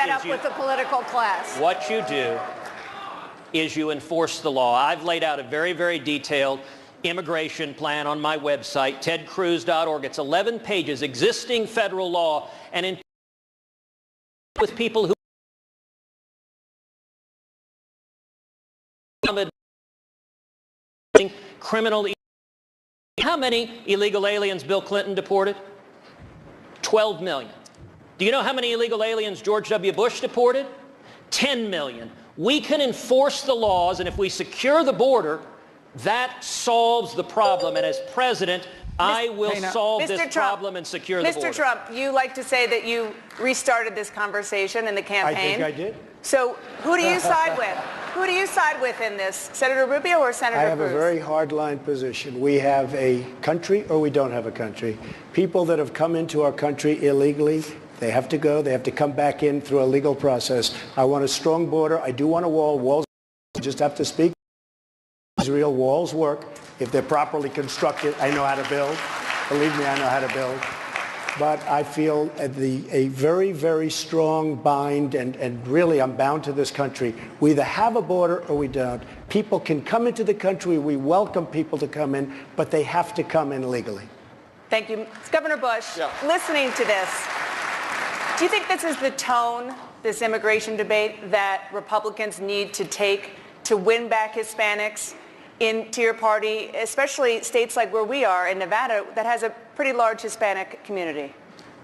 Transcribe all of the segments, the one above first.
Set up with the political class. What you do is you enforce the law. I've laid out a very, very detailed immigration plan on my website, tedcruz.org. It's 11 pages, existing federal law, and in with people who criminal. How many illegal aliens Bill Clinton deported? 12 million. Do you know how many illegal aliens George W. Bush deported? 10 million. We can enforce the laws, and if we secure the border, that solves the problem. And as president, I will solve this problem and secure the border. Mr. Trump, you like to say that you restarted this conversation in the campaign. I think I did. So who do you side with? Who do you side with in this? Senator Rubio or Senator Cruz? I have a very hard-line position. We have a country or we don't have a country. People that have come into our country illegally, they have to go. They have to come back in through a legal process. I want a strong border. I do want a wall. Walls just have to speak. Israel walls work if they're properly constructed. I know how to build. Believe me, I know how to build. But I feel a very, very strong bind, and really I'm bound to this country. We either have a border or we don't. People can come into the country. We welcome people to come in, but they have to come in legally. Thank you. Governor Bush, listening to this, do you think this is the tone, this immigration debate, that Republicans need to take to win back Hispanics into your party, especially states like where we are in Nevada that has a pretty large Hispanic community?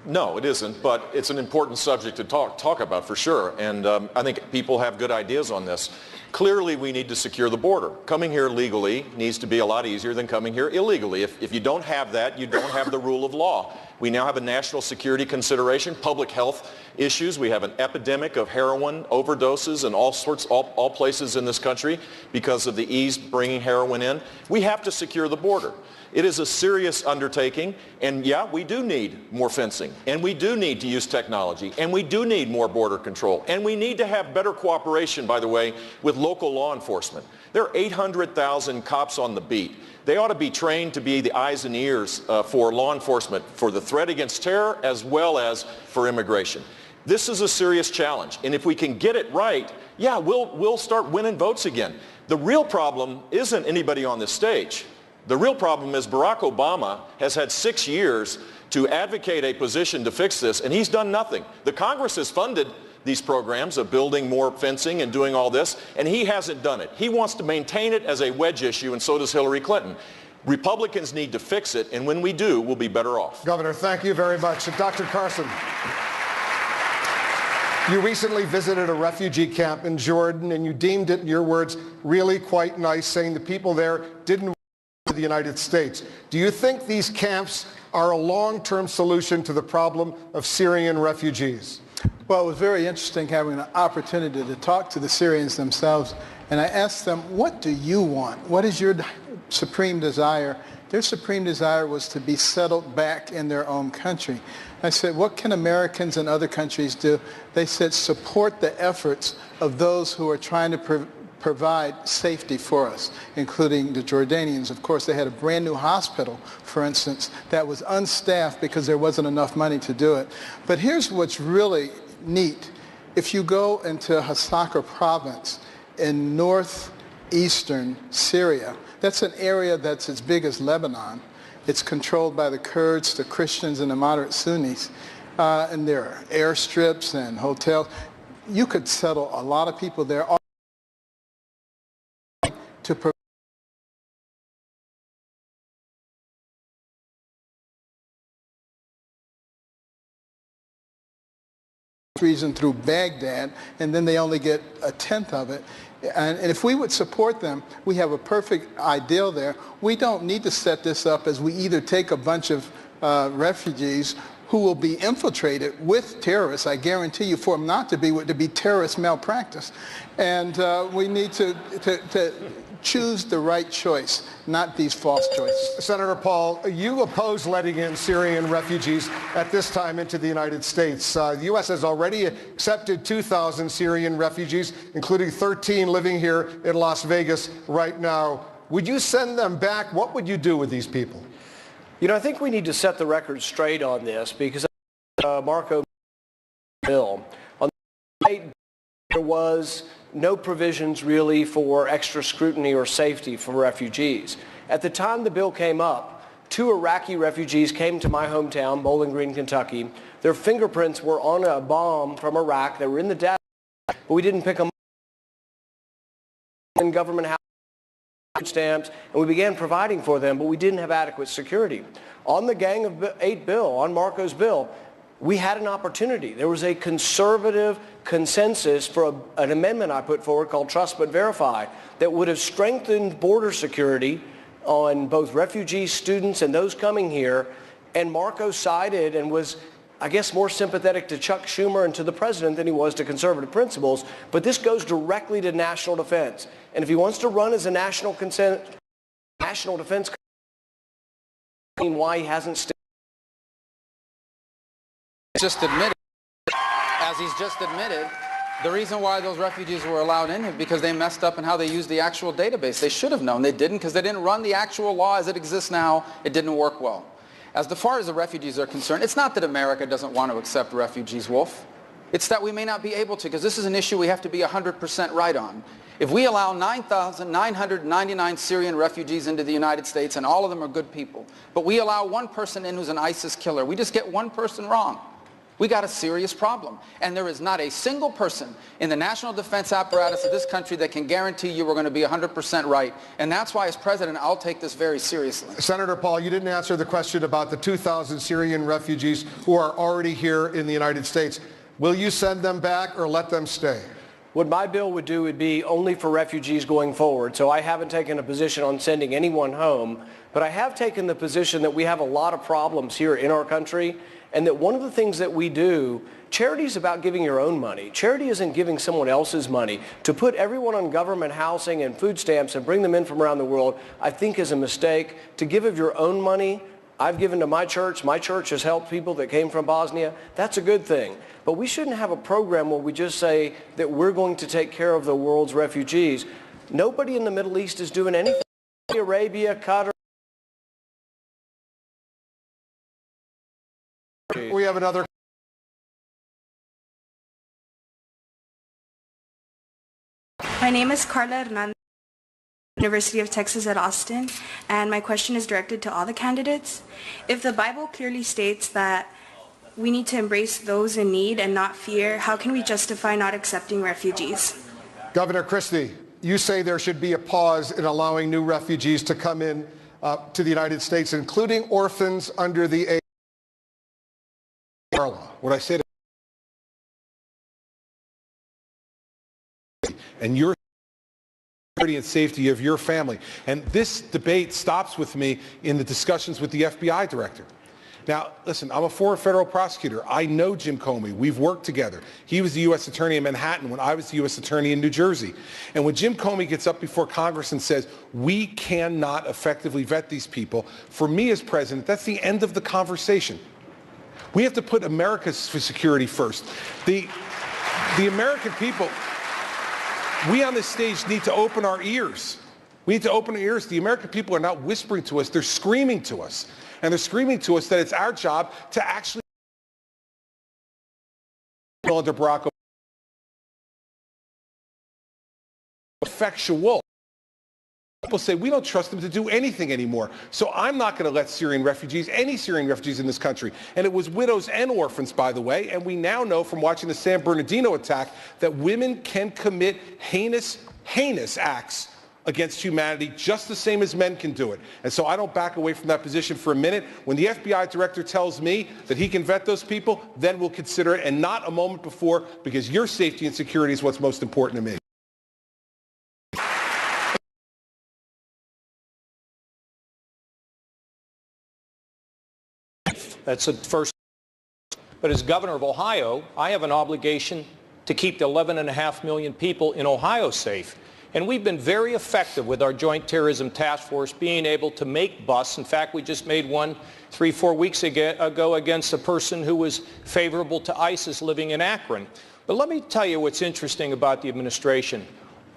No, it isn't, but it's an important subject to talk about for sure, and I think people have good ideas on this. Clearly, we need to secure the border. Coming here legally needs to be a lot easier than coming here illegally. If you don't have that, you don't have the rule of law. We now have a national security consideration, public health issues. We have an epidemic of heroin overdoses in all places in this country because of the ease bringing heroin in. We have to secure the border. It is a serious undertaking, and yeah, we do need more fencing, and we do need to use technology, and we do need more border control, and we need to have better cooperation, by the way, with local law enforcement. There are 800,000 cops on the beat. They ought to be trained to be the eyes and ears for law enforcement, for the threat against terror as well as for immigration. This is a serious challenge, and if we can get it right, yeah, we'll start winning votes again. The real problem isn't anybody on this stage. The real problem is Barack Obama has had 6 years to advocate a position to fix this, and he's done nothing. The Congress has funded these programs of building more fencing and doing all this, and he hasn't done it. He wants to maintain it as a wedge issue, and so does Hillary Clinton. Republicans need to fix it, and when we do, we'll be better off. Governor, thank you very much. Dr. Carson, you recently visited a refugee camp in Jordan, and you deemed it, in your words, really quite nice, saying the people there didn't to the United States. Do you think these camps are a long-term solution to the problem of Syrian refugees? Well, it was very interesting having an opportunity to talk to the Syrians themselves, and I asked them, what do you want? What is your supreme desire? Their supreme desire was to be settled back in their own country. I said, what can Americans and other countries do? They said, support the efforts of those who are trying to provide safety for us, including the Jordanians. Of course, they had a brand new hospital, for instance, that was unstaffed because there wasn't enough money to do it. But here's what's really neat. If you go into Hasaka province in northeastern Syria, that's an area that's as big as Lebanon. It's controlled by the Kurds, the Christians, and the moderate Sunnis. And there are airstrips and hotels. You could settle a lot of people there to provide reason through Baghdad, and then they only get a tenth of it. And if we would support them, we have a perfect ideal there. We don't need to set this up as we either take a bunch of refugees who will be infiltrated with terrorists. I guarantee you, for them not to be, would to be terrorist malpractice. And we need to choose the right choice, not these false choices. Senator Paul, you oppose letting in Syrian refugees at this time into the United States. The U.S. has already accepted 2,000 Syrian refugees, including 13 living here in Las Vegas right now. Would you send them back? What would you do with these people? You know, I think we need to set the record straight on this, because Marco bill there was no provisions really for extra scrutiny or safety for refugees. At the time the bill came up, 2 Iraqi refugees came to my hometown, Bowling Green, Kentucky. Their fingerprints were on a bomb from Iraq. They were in the data, but we didn't pick them up in government housing stamps, and we began providing for them, but we didn't have adequate security. On the Gang of 8 bill, on Marco's bill, we had an opportunity. There was a conservative consensus for an amendment I put forward called Trust But Verify that would have strengthened border security on both refugees, students, and those coming here. And Marco sided and was, I guess, more sympathetic to Chuck Schumer and to the president than he was to conservative principles. But this goes directly to national defense. And if he wants to run as a national defense, why he hasn't just admitted, as he's just admitted, the reason why those refugees were allowed in is because they messed up in how they used the actual database. They should have known. They didn't, because they didn't run the actual law as it exists now. It didn't work well. As far as the refugees are concerned, it's not that America doesn't want to accept refugees, Wolf. It's that we may not be able to, because this is an issue we have to be 100% right on. If we allow 9,999 Syrian refugees into the United States, and all of them are good people, but we allow one person in who's an ISIS killer, we just get one person wrong. We got a serious problem. And there is not a single person in the national defense apparatus of this country that can guarantee you we're going to be 100% right. And that's why, as president, I'll take this very seriously. Senator Paul, you didn't answer the question about the 2,000 Syrian refugees who are already here in the United States. Will you send them back or let them stay? What my bill would do would be only for refugees going forward. So I haven't taken a position on sending anyone home, but I have taken the position that we have a lot of problems here in our country, and that one of the things that we do, charity is about giving your own money. Charity isn't giving someone else's money. To put everyone on government housing and food stamps and bring them in from around the world, I think is a mistake. To give of your own money, I've given to my church. My church has helped people that came from Bosnia. That's a good thing. But we shouldn't have a program where we just say that we're going to take care of the world's refugees. Nobody in the Middle East is doing anything. Saudi Arabia, Qatar. We have another. My name is Carla Hernandez, University of Texas at Austin, and my question is directed to all the candidates. If the Bible clearly states that we need to embrace those in need and not fear, how can we justify not accepting refugees? Governor Christie, you say there should be a pause in allowing new refugees to come in to the United States, including orphans under the age. What I said, and your security and safety of your family. And this debate stops with me in the discussions with the FBI director. Now, listen, I'm a former federal prosecutor. I know Jim Comey. We've worked together. He was the U.S. attorney in Manhattan when I was the U.S. attorney in New Jersey. And when Jim Comey gets up before Congress and says, we cannot effectively vet these people, for me as president, that's the end of the conversation. We have to put America's security first. The American people, we on this stage need to open our ears. We need to open our ears. The American people are not whispering to us, they're screaming to us. And they're screaming to us that it's our job to actually under Barack Obama. Effectual. People say we don't trust them to do anything anymore. So I'm not going to let Syrian refugees, any Syrian refugees in this country. And it was widows and orphans, by the way. And we now know from watching the San Bernardino attack that women can commit heinous acts against humanity just the same as men can do it. And so I don't back away from that position for a minute. When the FBI director tells me that he can vet those people, then we'll consider it, and not a moment before, because your safety and security is what's most important to me. That's the first. But as governor of Ohio, I have an obligation to keep the 11.5 million people in Ohio safe. And we've been very effective with our Joint Terrorism Task Force being able to make busts. In fact, we just made one 3-4 weeks ago against a person who was favorable to ISIS living in Akron. But let me tell you what's interesting about the administration.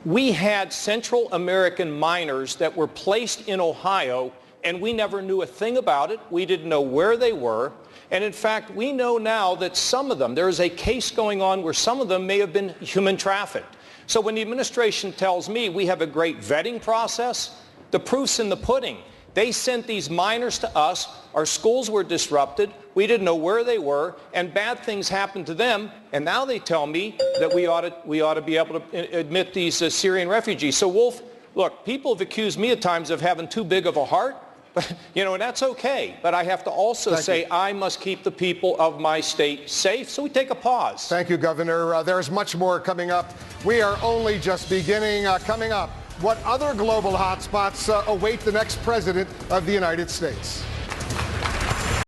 We had Central American minors that were placed in Ohio, and we never knew a thing about it. We didn't know where they were. And in fact, we know now that some of them, there is a case going on where some of them may have been human trafficked. So when the administration tells me we have a great vetting process, the proof's in the pudding. They sent these minors to us. Our schools were disrupted. We didn't know where they were, and bad things happened to them. And now they tell me that we ought to be able to admit these Syrian refugees. So, Wolf, look, people have accused me at times of having too big of a heart. And that's okay. But I have to also say I must keep the people of my state safe. So we take a pause. Thank you, Governor. There's much more coming up. We are only just beginning. Coming up, what other global hotspots await the next president of the United States?